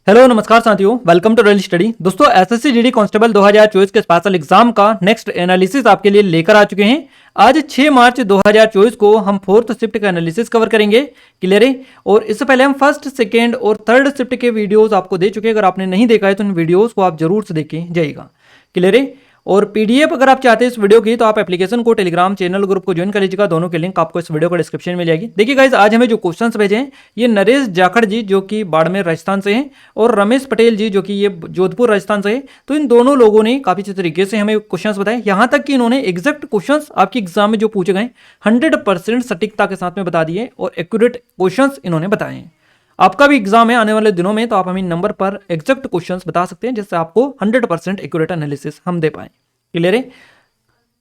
Hello नमस्कार साथियों, welcome to real study. दोस्तों एसएससी जीडी कांस्टेबल 2024 के स्पेशल एग्जाम का नेक्स्ट एनालिसिस आपके लिए लेकर आ चुके हैं। आज 6 मार्च 2024 को हम फोर्थ शिफ्ट का एनालिसिस कवर करेंगे। क्लियर है। और इससे पहले हम फर्स्ट, सेकेंड और थर्ड शिफ्ट के वीडियोस आपको दे चुके हैं। अगर आपने नहीं देखा है तो इन वीडियोस को आप जरूर से देखें जाइएगा। क्लियर है। और पीडीएफ अगर आप चाहते हैं इस वीडियो की तो आप एप्लीकेशन को, टेलीग्राम चैनल ग्रुप को ज्वाइन कर लीजिएगा। दोनों के लिंक आपको इस वीडियो को डिस्क्रिप्शन में मिल जाएगी। देखिए गाइस, आज हमें जो क्वेश्चंस भेजे हैं ये नरेश जाखड़ जी जो कि बाड़मेर राजस्थान से हैं और रमेश पटेल जी जो कि ये जोधपुर राजस्थान से है। तो इन दोनों लोगों ने काफी अच्छे तरीके से हमें क्वेश्चंस बताए। यहाँ तक कि इन्होंने एग्जैक्ट क्वेश्चंस आपके एग्जाम में जो पूछे गए 100% सटीकता के साथ में बता दिए और एक्यूरेट क्वेश्चंस इन्होंने बताए हैं। आपका भी एग्जाम है आने वाले दिनों में तो आप हमें नंबर पर एग्जैक्ट क्वेश्चंस बता सकते हैं जिससे आपको 100% एक्यूरेट एनालिसिस हम दे पाए। क्लियर है।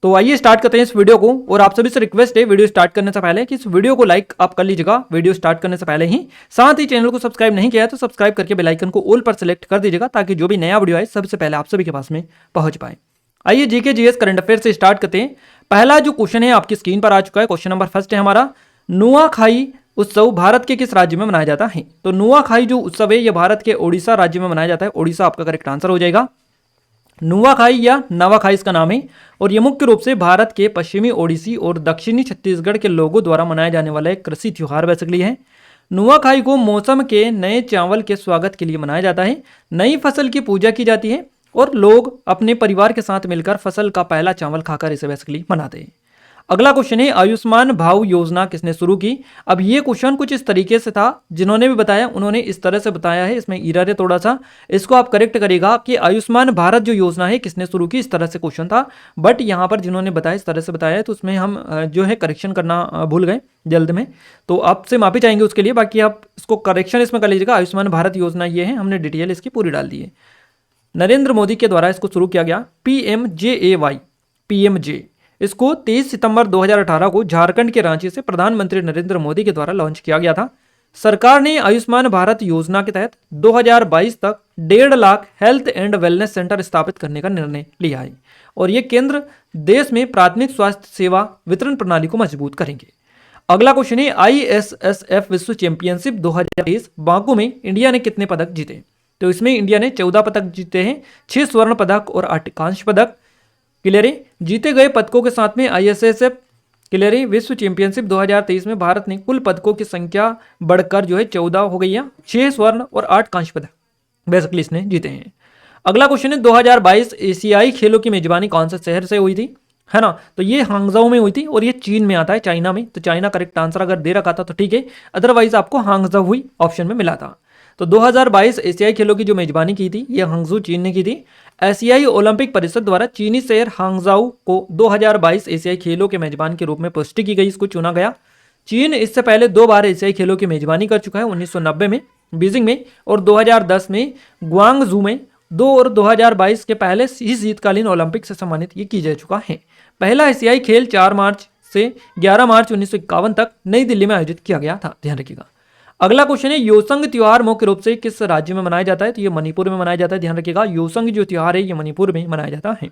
तो आइए स्टार्ट करते हैं इस वीडियो को। और आप सभी से रिक्वेस्ट है वीडियो स्टार्ट करने से पहले कि इस वीडियो को लाइक आप कर लीजिएगा वीडियो स्टार्ट करने से पहले ही। साथ ही चैनल को सब्सक्राइब नहीं किया है तो सब्सक्राइब करके बेल आइकन को ऑल पर सेलेक्ट कर दीजिएगा ताकि जो भी नया वीडियो आए सबसे पहले आप सभी के पास में पहुंच पाए। आइए जीके जीएस करंट अफेयर से स्टार्ट करते हैं। पहला जो क्वेश्चन है आपकी स्क्रीन पर आ चुका है। क्वेश्चन नंबर फर्स्ट है हमारा, नुआखाई उत्सव भारत के किस राज्य में मनाया जाता है? तो नुआखाई जो उत्सव है यह भारत के ओडिशा राज्य में मनाया जाता है। ओडिशा आपका करेक्ट आंसर हो जाएगा। नुआखाई या नवाखाई इसका नाम है और यह मुख्य रूप से भारत के पश्चिमी ओडिसी और दक्षिणी छत्तीसगढ़ के लोगों द्वारा मनाया जाने वाला एक कृषि त्योहार बेसिकली है। नुआखाई को मौसम के नए चावल के स्वागत के लिए मनाया जाता है। नई फसल की पूजा की जाती है और लोग अपने परिवार के साथ मिलकर फसल का पहला चावल खाकर इसे बेसिकली मनाते हैं। अगला क्वेश्चन है, आयुष्मान भाव योजना किसने शुरू की? अब ये क्वेश्चन कुछ इस तरीके से था, जिन्होंने भी बताया उन्होंने इस तरह से बताया है, इसमें एरर है थोड़ा सा, इसको आप करेक्ट करेगा कि आयुष्मान भारत जो योजना है किसने शुरू की, इस तरह से क्वेश्चन था। बट यहाँ पर जिन्होंने बताया इस तरह से बताया है तो उसमें हम जो है करेक्शन करना भूल गए जल्द में, तो आपसे माफी चाहेंगे उसके लिए। बाकी आप इसको करेक्शन इसमें कर लीजिएगा। आयुष्मान भारत योजना ये है, हमने डिटेल इसकी पूरी डाल दी है। नरेंद्र मोदी के द्वारा इसको शुरू किया गया, PMJAY PMJ। इसको 23 सितंबर 2018 को झारखंड के रांची से प्रधानमंत्री नरेंद्र मोदी के द्वारा लॉन्च किया गया था। सरकार ने आयुष्मान भारत योजना के तहत 2022 तक 1.5 lakh health and wellness centre स्थापित करने का निर्णय लिया है और ये केंद्र देश में प्राथमिक स्वास्थ्य सेवा वितरण प्रणाली को मजबूत करेंगे। अगला क्वेश्चन है, ISSF विश्व चैंपियनशिप 2023 बाकू में इंडिया ने कितने पदक जीते? तो इसमें इंडिया ने 14 पदक जीते हैं, 6 स्वर्ण पदक और 8 कांस्य पदक। क्लियर है। जीते गए पदकों के साथ में ISSF क्लियर है विश्व चैंपियनशिप 2023 में भारत ने कुल पदकों की संख्या बढ़कर जो है 14 हो गई है, 6 स्वर्ण और 8 कांस्य पदक बेसिकली इसने जीते हैं। अगला क्वेश्चन है, 2022 एशियाई खेलों की मेजबानी कौन से शहर से हुई थी? है ना, तो ये हांगजाओ में हुई थी और ये चीन में आता है, चाइना में। तो चाइना करेक्ट आंसर अगर दे रखा था तो ठीक है, अदरवाइज आपको हांगजाओ हुई ऑप्शन में मिला था। तो 2022 एशियाई खेलों की जो मेजबानी की थी ये हांगजू चीन ने की थी। एशियाई ओलंपिक परिषद द्वारा चीनी शहर हांगजाऊ को 2022 एशियाई खेलों के मेजबान के रूप में पुष्टि की गई, इसको चुना गया। चीन इससे पहले 2 बार एशियाई खेलों की मेजबानी कर चुका है, 1990 में बीजिंग में और 2010 में ग्वांगजू में। 2 और 2022 के पहले ही शीतकालीन ओलंपिक से सम्मानित ये की जा चुका है। पहला एशियाई खेल 4 मार्च से 11 मार्च 1951 तक नई दिल्ली में आयोजित किया गया था, ध्यान रखिएगा। अगला क्वेश्चन है, योसंग त्योहार मुख्य रूप से किस राज्य में मनाया जाता है? तो ये मणिपुर में मनाया जाता है, ध्यान रखिएगा। योसंग जो त्योहार है ये मणिपुर में मनाया जाता है।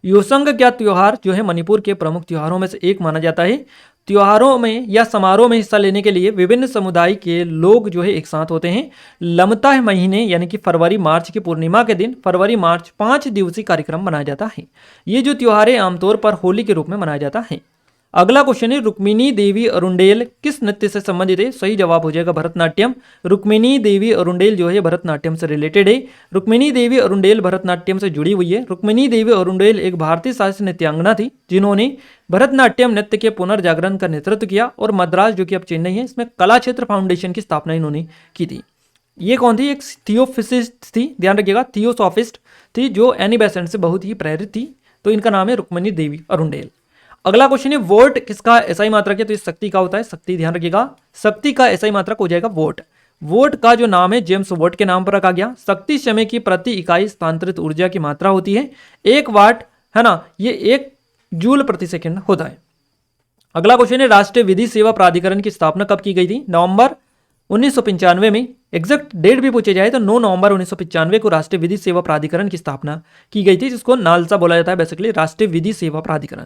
योसंग क्या त्योहार जो है मणिपुर के प्रमुख त्योहारों में से एक माना जाता है। त्योहारों में या समारोह में हिस्सा लेने के लिए विभिन्न समुदाय के लोग जो है एक साथ होते हैं। लमता महीने यानी कि फरवरी मार्च की पूर्णिमा के दिन फरवरी मार्च 5 दिवसीय कार्यक्रम मनाया जाता है। ये जो त्योहार है आमतौर पर होली के रूप में मनाया जाता है। अगला क्वेश्चन है, रुक्मिणी देवी अरुंडेल किस नृत्य से संबंधित है? सही जवाब हो जाएगा भरतनाट्यम। रुक्मिणी देवी अरुंडेल जो है भरतनाट्यम से रिलेटेड है। रुक्मिणी देवी अरुंडेल भरतनाट्यम से जुड़ी हुई है। रुक्मिणी देवी अरुंडेल एक भारतीय शास्त्रीय नृत्यांगना थी जिन्होंने भरतनाट्यम नृत्य के पुनर्जागरण का नेतृत्व किया और मद्रास जो कि अब चेन्नई है इसमें कला क्षेत्र फाउंडेशन की स्थापना इन्होंने की थी। ये कौन थी? एक थियोफिसिस्ट थी, ध्यान रखिएगा, थियोसॉफिस्ट थी जो एनी बेसेंट से बहुत ही प्रेरित थी। तो इनका नाम है रुक्मिणी देवी अरुंडेल। अगला क्वेश्चन है, वोट किसका एसआई मात्रक है? तो ये शक्ति का होता है, शक्ति, ध्यान रखिएगा। शक्ति का एसआई मात्रक हो जाएगा वोट। वोट का जो नाम है जेम्स वोट के नाम पर रखा गया। शक्ति समय की प्रति इकाई स्थानांतरित ऊर्जा की मात्रा होती है 1 वाट, है ना, ये 1 जूल प्रति सेकंड होता है। अगला क्वेश्चन है, राष्ट्रीय विधि सेवा प्राधिकरण की स्थापना कब की गई थी? नवंबर 1995 में। एग्जैक्ट डेट भी पूछे जाए तो 9 नवंबर 1995 को राष्ट्रीय विधि सेवा प्राधिकरण की स्थापना की गई थी, जिसको नालसा बोला जाता है बेसिकली, राष्ट्रीय विधि सेवा प्राधिकरण।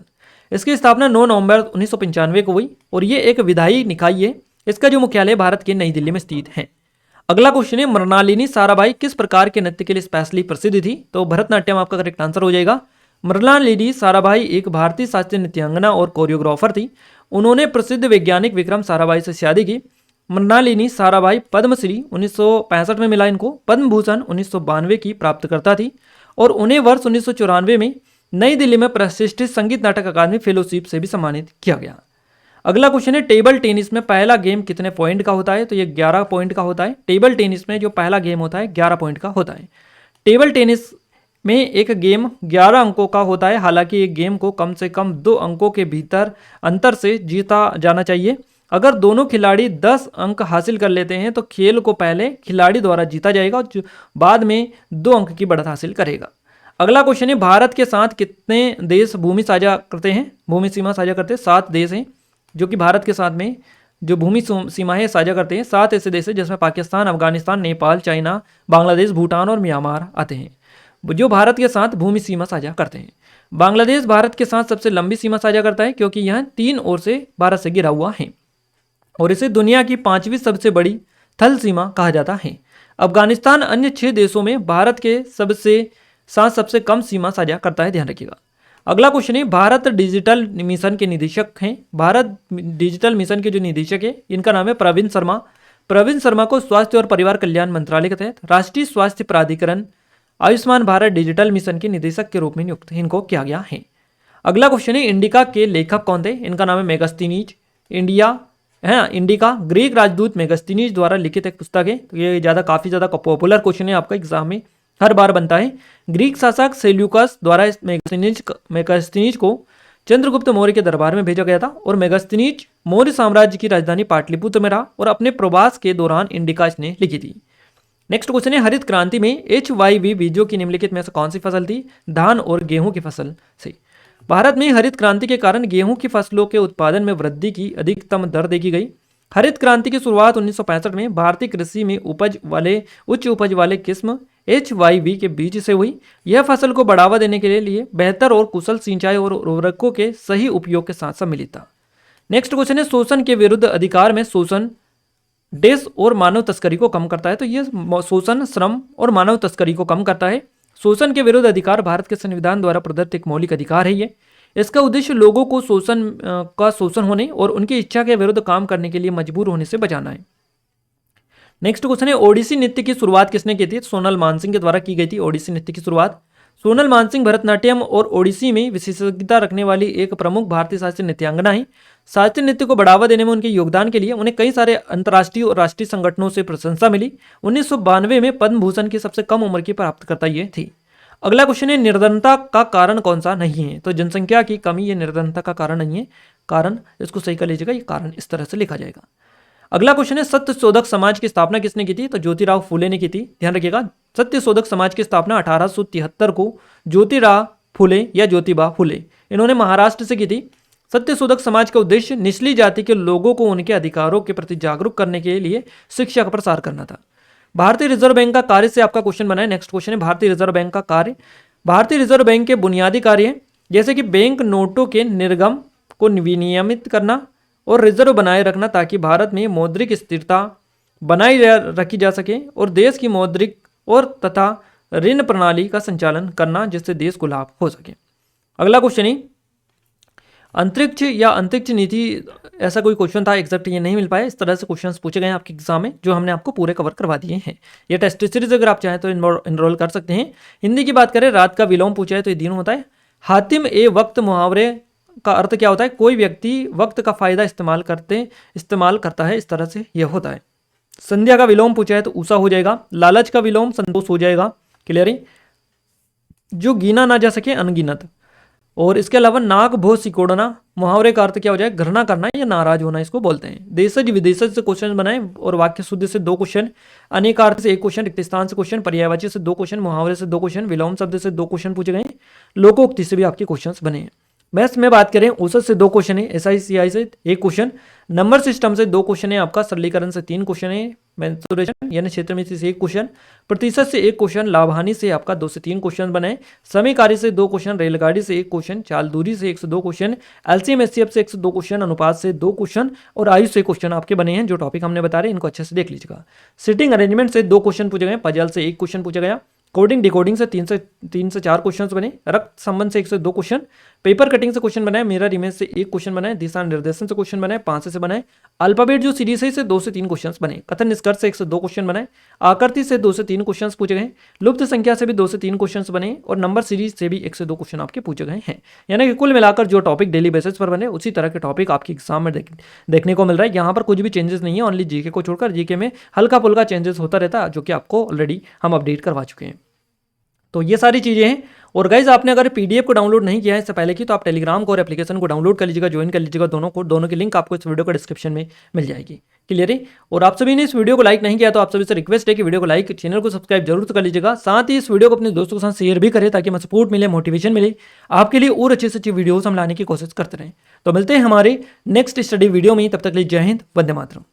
इसकी स्थापना 9 नवंबर 1995 को हुई और ये एक विधायी निकाय है। इसका जो मुख्यालय भारत के नई दिल्ली में स्थित है। अगला क्वेश्चन है मृणालिनी साराभाई किस प्रकार के नृत्य के लिए स्पेशली प्रसिद्ध थी? तो भरतनाट्यम आपका करेक्ट आंसर हो जाएगा। मृणालिनी साराभाई एक भारतीय शास्त्रीय नृत्यांगना और कोरियोग्राफर थी। उन्होंने प्रसिद्ध वैज्ञानिक विक्रम साराभाई से शादी की। मृणालिनी साराभाई पद्मश्री 1965 में मिला इनको, पद्म भूषण 1992 की प्राप्तकर्ता थी और उन्हें वर्ष 1994 में नई दिल्ली में प्रतिष्ठित संगीत नाटक अकादमी फेलोशिप से भी सम्मानित किया गया। अगला क्वेश्चन है टेबल टेनिस में पहला गेम कितने पॉइंट का होता है? तो ये 11 पॉइंट का होता है। टेबल टेनिस में जो पहला गेम होता है 11 पॉइंट का होता है। टेबल टेनिस में एक गेम 11 अंकों का होता है। हालांकि एक गेम को कम से कम 2 अंकों के भीतर अंतर से जीता जाना चाहिए। अगर दोनों खिलाड़ी 10 अंक हासिल कर लेते हैं तो खेल को पहले खिलाड़ी द्वारा जीता जाएगा और बाद में 2 अंक की बढ़त हासिल करेगा। अगला क्वेश्चन है भारत के साथ कितने देश भूमि साझा करते हैं? भूमि सीमा साझा करते हैं 7 देश हैं जो कि भारत के साथ में जो भूमि सीमा है साझा करते हैं। 7 ऐसे देश हैं जिसमें पाकिस्तान, अफगानिस्तान, नेपाल, चाइना, बांग्लादेश, भूटान और म्यांमार आते हैं जो भारत के साथ भूमि सीमा साझा करते हैं। बांग्लादेश भारत के साथ सबसे लंबी सीमा साझा करता है क्योंकि यह 3 ओर से भारत से घिरा हुआ है और इसे दुनिया की 5वीं सबसे बड़ी थल सीमा कहा जाता है। अफगानिस्तान अन्य 6 देशों में भारत के साथ सबसे कम सीमा साझा करता है, ध्यान रखिएगा। अगला क्वेश्चन है भारत डिजिटल मिशन के निदेशक हैं। भारत डिजिटल मिशन के जो निदेशक है इनका नाम है प्रवीण शर्मा। प्रवीण शर्मा को स्वास्थ्य और परिवार कल्याण मंत्रालय के तहत राष्ट्रीय स्वास्थ्य प्राधिकरण आयुष्मान भारत डिजिटल मिशन के निदेशक के रूप में नियुक्त इनको किया गया है। अगला क्वेश्चन है इंडिका के लेखक कौन थे? इनका नाम है मेगास्थनीज। इंडिका ग्रीक राजदूत मेगास्थनीज द्वारा लिखित एक पुस्तक है। तो ये काफी ज्यादा पॉपुलर क्वेश्चन है, आपका एग्जाम में हर बार बनता है। ग्रीक शासक सेल्यूकस द्वारा इस मेगास्थनीज को चंद्रगुप्त मौर्य के दरबार में भेजा गया था और मेगास्थनीज मौर्य साम्राज्य की राजधानी पाटलिपुत्र में रहा और अपने प्रवास के दौरान इंडिका इसने लिखी थी। नेक्स्ट क्वेश्चन है हरित क्रांति में HYV बीजों की निम्नलिखित में से कौन सी फसल थी? धान और गेहूं की फसल से। भारत में हरित क्रांति के कारण गेहूं की फसलों के उत्पादन में वृद्धि की अधिकतम दर देखी गई। हरित क्रांति की शुरुआत 1965 में भारतीय कृषि में उच्च उपज वाले किस्म HYV के बीज से हुई। यह फसल को बढ़ावा देने के लिए बेहतर और कुशल सिंचाई और उर्वरकों के सही उपयोग के साथ सम्मिलित था। नेक्स्ट क्वेश्चन है शोषण के विरुद्ध अधिकार में शोषण देश और मानव तस्करी को कम करता है। तो यह शोषण, श्रम और मानव तस्करी को कम करता है। शोषण के विरुद्ध अधिकार भारत के संविधान द्वारा प्रदत्त एक मौलिक अधिकार है। ये इसका उद्देश्य लोगों को शोषण होने और उनकी इच्छा के विरुद्ध काम करने के लिए मजबूर होने से बचाना है। नेक्स्ट क्वेश्चन है ओडिसी नृत्य की शुरुआत किसने की थी? सोनल मानसिंह के द्वारा की गई थी ओडिसी नृत्य की शुरुआत। सोनल मानसिंह भरतनाट्यम और ओडिसी में विशेषज्ञता रखने वाली एक प्रमुख भारतीय शास्त्रीय नृत्यांगना है। शास्त्रीय नृत्य को बढ़ावा देने में उनके योगदान के लिए उन्हें कई सारे अंतर्राष्ट्रीय और राष्ट्रीय संगठनों से प्रशंसा मिली। 1992 में पद्म भूषण की सबसे कम उम्र की प्राप्तकर्ता ये थी। अगला क्वेश्चन है निर्धनता का कारण कौन सा नहीं है? तो जनसंख्या की कमी ये निर्धनता का कारण नहीं है। कारण इसको सही कर लीजिएगा, ये कारण इस तरह से लिखा जाएगा। अगला क्वेश्चन है सत्य शोधक समाज की स्थापना किसने की थी? तो ज्योतिराव फूले ने की थी। ध्यान रखिएगा सत्य शोधक समाज की स्थापना 1873 को ज्योतिराव फूले या ज्योतिबा फूले इन्होंने महाराष्ट्र से की थी। सत्य शोधक समाज का उद्देश्य निचली जाति के लोगों को उनके अधिकारों के प्रति जागरूक करने के लिए शिक्षा का प्रसार करना था। भारतीय रिजर्व बैंक का कार्य से आपका क्वेश्चन बना है। नेक्स्ट क्वेश्चन है भारतीय रिजर्व बैंक का कार्य। भारतीय रिजर्व बैंक के बुनियादी कार्य जैसे कि बैंक नोटों के निर्गम को विनियमित करना और रिजर्व बनाए रखना ताकि भारत में मौद्रिक स्थिरता बनाई रखी जा सके और देश की मौद्रिक और तथा ऋण प्रणाली का संचालन करना जिससे देश को लाभ हो सके। अगला क्वेश्चन है अंतरिक्ष या अंतरिक्ष नीति, ऐसा कोई क्वेश्चन था एग्जैक्ट ये नहीं मिल पाया। इस तरह से क्वेश्चंस पूछे गए हैं आपके एग्जाम में जो हमने आपको पूरे कवर करवा दिए हैं। ये टेस्ट सीरीज अगर आप चाहें तो इनरोल कर सकते हैं। हिंदी की बात करें रात का विलोम पूछा है तो ये दिन होता है। हातिम ए वक्त मुहावरे का अर्थ क्या होता है? कोई व्यक्ति वक्त का फायदा इस्तेमाल करता है, इस तरह से यह होता है। संध्या का विलोम पूछा है तो उषा हो जाएगा। लालच का विलोम संतोष हो जाएगा। क्लियर है? जो गिना ना जा सके अनगिनत। और इसके अलावा नाक भो सिकोड़ना मुहावरे का अर्थ क्या हो जाए? घृणा करना या नाराज होना इसको बोलते हैं। देशज विदेशज से क्वेश्चन बनाए और वाक्य शुद्ध से 2 क्वेश्चन, अनेकार्थ से 1 क्वेश्चन, रिक्त स्थान से क्वेश्चन, पर्यायवाची से 2 क्वेश्चन, मुहावरे से 2 क्वेश्चन, विलोम शब्द से 2 क्वेश्चन पूछे गए। लोकोक्ति से भी आपके क्वेश्चन बने हैं। मैथ्स में बात करें औसत से 2 क्वेश्चन है, SI CI से 1 क्वेश्चन, नंबर सिस्टम से 2 क्वेश्चन है, आपका सरलीकरण से 3 क्वेश्चन है, मेंसुरेशन यानी क्षेत्र में से 1 क्वेश्चन, प्रतिशत से 1 क्वेश्चन, लाभ हानि से आपका 2 से 3 क्वेश्चन बने, समय कार्य से 2 क्वेश्चन, रेलगाड़ी से 1 क्वेश्चन, चाल दूरी से 1 से 2 क्वेश्चन, एलसीएम एचसीएफ से 1 से 2 क्वेश्चन, अनुपात से 2 क्वेश्चन और आयु से क्वेश्चन आपके बने हैं। जो टॉपिक हमने बता रहे हैं इनको अच्छे से देख लीजिएगा। सिटिंग अरेंजमेंट से 2 क्वेश्चन पूछे गए, पजल से 1 क्वेश्चन पूछा गया, कोडिंग डिकोडिंग से 3 से 4 क्वेश्चन बने, रक्त संबंध से 1 से 2 क्वेश्चन, पेपर कटिंग से क्वेश्चन बनाए, मिरर इमेज से 1 क्वेश्चन बनाए, दिशा निर्देशन से क्वेश्चन बनाए 5 से बनाए, अल्फाबेट जो सीरीज है से 2 से 3 क्वेश्चन बने, कथन निष्कर्ष से 1 से 2 क्वेश्चन बनाए, आकृति से 2 से 3 क्वेश्चन पूछे गए, लुप्त संख्या से भी 2 से 3 क्वेश्चन बने और नंबर सीरीज से भी 1 से 2 क्वेश्चन आपके पूछे गए हैं। यानी कि कुल मिलाकर जो टॉपिक डेली बेसिस पर बने उसी तरह के टॉपिक आपके एग्जाम में देखने को मिल रहा है। यहाँ पर कुछ भी चेंजेस नहीं है, ओनली जीके को छोड़कर जीके में हल्का फुल्का चेंजेस होता रहता है जो कि आपको ऑलरेडी हम अपडेट करवा चुके हैं। तो ये सारी चीज़ें हैं। और गाइज आपने अगर पीडीएफ को डाउनलोड नहीं किया है इससे पहले की तो आप टेलीग्राम को और एप्लीकेशन को डाउनलोड कर लीजिएगा, ज्वाइन कर लीजिएगा। दोनों की लिंक आपको इस वीडियो का डिस्क्रिप्शन में मिल जाएगी। क्लियर है। और आप सभी ने इस वीडियो को लाइक नहीं किया तो आप सभी से रिक्वेस्ट है कि वीडियो को लाइक, चैनल को सब्सक्राइब जरूर कर लीजिएगा। साथ ही इस वीडियो को अपने दोस्तों के साथ शेयर भी करें ताकि हमें सपोर्ट मिले, मोटिवेशन मिले, आपके लिए और अच्छी से अच्छी वीडियोस हम लाने की कोशिश करते रहें। तो मिलते हैं हमारे नेक्स्ट स्टडी वीडियो में, तब तक के लिए जय हिंद, वंदे मातरम।